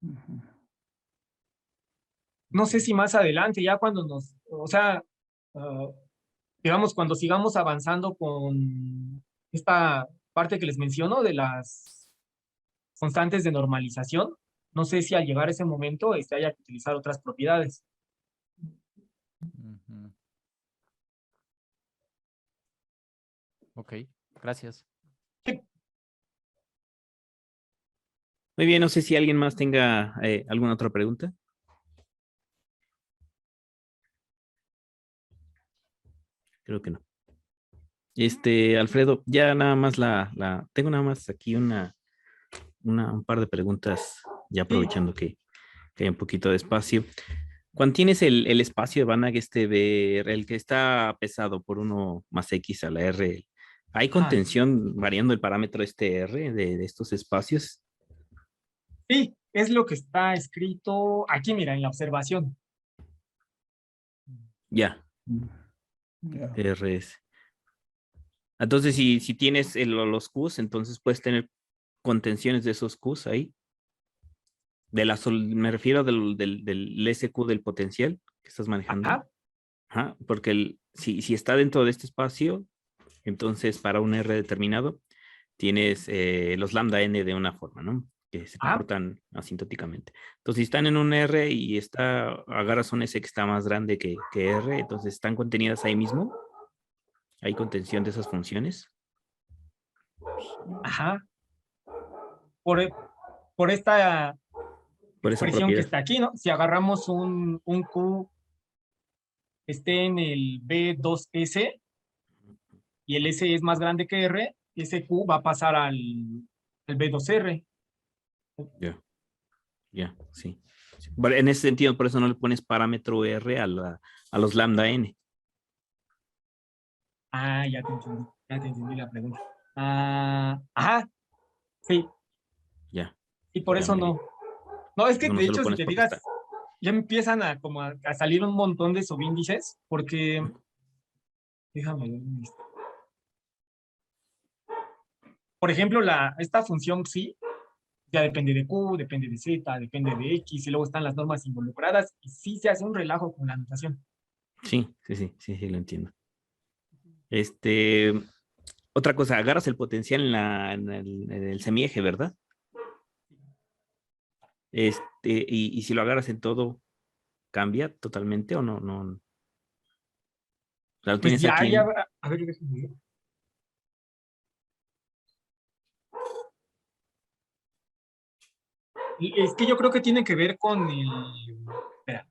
Speaker 3: Ujú.
Speaker 2: No sé
Speaker 4: Ok.
Speaker 2: si más adelante, ya cuando o sea, ah, digamos, cuando sigamos avanzando con esta parte que les menciono de las constantes de normalización, no sé si al llegar a ese momento haya que utilizar otras propiedades.
Speaker 4: Ujú. Ok, gracias.
Speaker 1: Muy bien, no sé si alguien más tenga alguna otra pregunta. Creo que no. Alfredo, ya nada más tengo nada más aquí un par de preguntas, ya
Speaker 2: Sí,
Speaker 1: aprovechando que hay un poquito de espacio. Cuando tienes el espacio de Banach, el que está pesado por 1 más x a la r, ¿hay
Speaker 2: ajá,
Speaker 1: contención variando el parámetro r de estos espacios?
Speaker 2: sí, es lo que está escrito aquí, mira, en la observación.
Speaker 1: Ya,
Speaker 3: Ya.
Speaker 1: rs. Entonces, si tienes los Qs, entonces puedes tener contenciones de esos Qs ahí. Me refiero del SQ del potencial que estás manejando.
Speaker 2: Ajá,
Speaker 1: Ajá, porque si está dentro de este espacio, entonces para un R determinado, tienes los lambda n de una forma, ¿no? Que se
Speaker 2: ajá,
Speaker 1: comportan asintóticamente. Entonces, si están en un R y agarras un S que está más grande que R, entonces están contenidas ahí mismo. Hay contención de esas funciones.
Speaker 2: ajá. Por, por esta
Speaker 1: Por esa
Speaker 2: expresión que
Speaker 1: propiedad.
Speaker 2: está aquí, ¿no? Si agarramos un Q esté en el B2S y el S es más grande que R, ese Q va a pasar al B2R.
Speaker 1: Ya, ya, sí. Sí. En ese sentido, por eso no le pones parámetro R a los lambda n.
Speaker 2: Ah, ya te entendí la pregunta. Ah, ajá, sí,
Speaker 1: Ya,
Speaker 2: y por
Speaker 1: ya,
Speaker 2: eso
Speaker 1: muy bien.
Speaker 2: no. No, es que
Speaker 1: No, no
Speaker 2: de
Speaker 1: se lo
Speaker 2: hecho, si
Speaker 1: pones
Speaker 2: te
Speaker 1: porque está.
Speaker 2: digas, ya empiezan a, como a salir un montón de subíndices, porque, déjame ver, por ejemplo, esta función sí, ya depende de Q, depende de Z, depende de X, y luego están las normas involucradas, y sí se hace un relajo con la notación.
Speaker 1: Sí, lo entiendo. Este, Otra cosa, agarras el potencial en el semieje, ¿verdad? Y si lo agarras en todo, ¿cambia totalmente o no? No, o sea, lo
Speaker 2: Pues
Speaker 1: tienes
Speaker 2: ya,
Speaker 1: aquí
Speaker 2: ya,
Speaker 1: en.
Speaker 2: a ver, déjame ver. Y es que yo creo que tiene que ver con espera.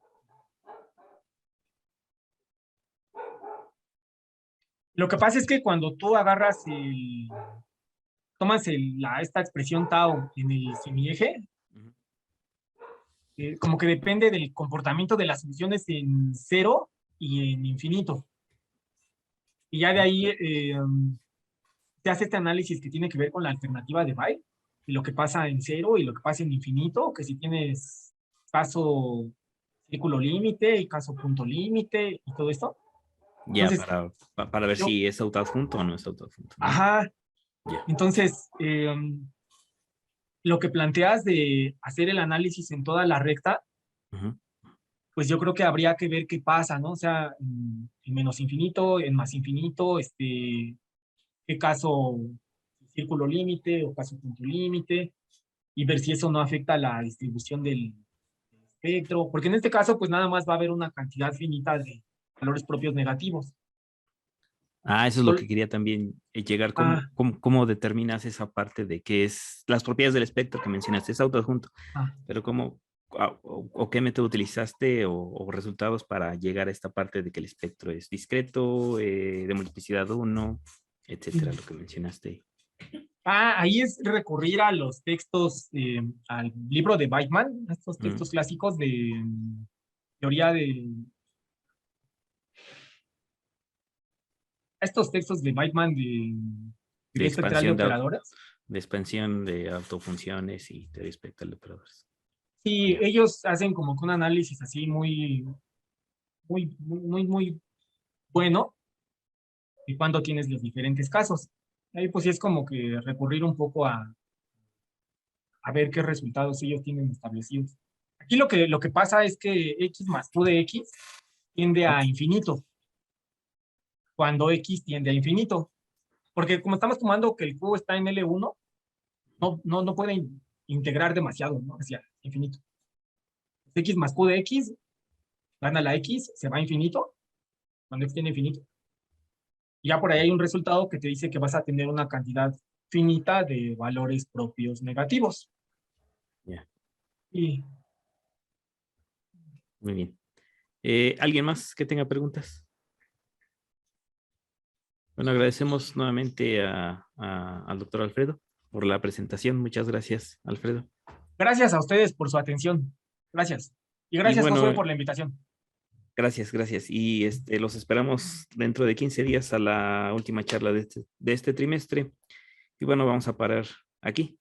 Speaker 2: Lo que pasa es que cuando tú agarras tomas esta expresión tau en el semieje,
Speaker 1: Ujú.
Speaker 2: como que depende del comportamiento de las funciones en cero y en infinito. Y ya de ahí se hace este análisis que tiene que ver con la alternativa de Weyl y lo que pasa en cero y lo que pasa en infinito, que si tienes caso círculo límite y caso punto límite y todo esto.
Speaker 1: Ya,
Speaker 2: Entonces,
Speaker 1: para ver
Speaker 2: yo,
Speaker 1: si es autoadjunto o no es autoadjunto, ¿no?
Speaker 2: ajá,
Speaker 1: Ya.
Speaker 2: entonces, lo que planteas de hacer el análisis en toda la recta,
Speaker 1: Ujú.
Speaker 2: pues yo creo que habría que ver qué pasa, ¿no? O sea, en menos infinito, en más infinito, qué caso círculo límite o caso punto límite, y ver si eso no afecta la distribución del espectro, porque en este caso, pues nada más va a haber una cantidad finita de valores propios negativos.
Speaker 1: Ah, eso es lo
Speaker 2: Sol-
Speaker 1: que quería también llegar.
Speaker 2: Ah,
Speaker 1: ¿Cómo determinas esa parte de qué es las propiedades del espectro que mencionaste? Es autoadjunto,
Speaker 2: ah.
Speaker 1: pero o qué método utilizaste o resultados para llegar a esta parte de que el espectro es discreto, de multiplicidad 1, etcétera, lo que mencionaste.
Speaker 2: Ahí es recurrir a los textos, al libro de Weidmann, estos
Speaker 1: Mm,
Speaker 2: textos clásicos de teoría de, estos textos de Weidmann de
Speaker 1: De
Speaker 2: teoría espectral de
Speaker 1: expansión
Speaker 2: operadores.
Speaker 1: de expansión de autofunciones y teoría espectral de operadores.
Speaker 2: Sí,
Speaker 1: Ya.
Speaker 2: ellos hacen como que un análisis así muy bueno de cuando tienes los diferentes casos. Ahí pues sí es como que recurrir un poco a ver qué resultados ellos tienen establecidos. Aquí lo que pasa es que x más q de x tiende a infinito, cuando x tiende a infinito. Porque como estamos tomando que el q está en L1, no puede integrar demasiado, ¿no? Hacia infinito. X más q de x gana la x, se va a infinito, cuando x tiene infinito. Y ya por ahí hay un resultado que te dice que vas a tener una cantidad finita de valores propios negativos.
Speaker 1: Ya,
Speaker 2: Y
Speaker 1: muy bien. ¿Alguien más que tenga preguntas? Bueno, agradecemos nuevamente al doctor Alfredo por la presentación. Muchas gracias, Alfredo.
Speaker 2: gracias a ustedes por su atención. Gracias. Y
Speaker 1: Y
Speaker 2: gracias, Josué,
Speaker 1: bueno,
Speaker 2: por la invitación.
Speaker 1: gracias. Y los esperamos dentro de 15 días a la última charla de este trimestre. Y bueno, vamos a parar aquí.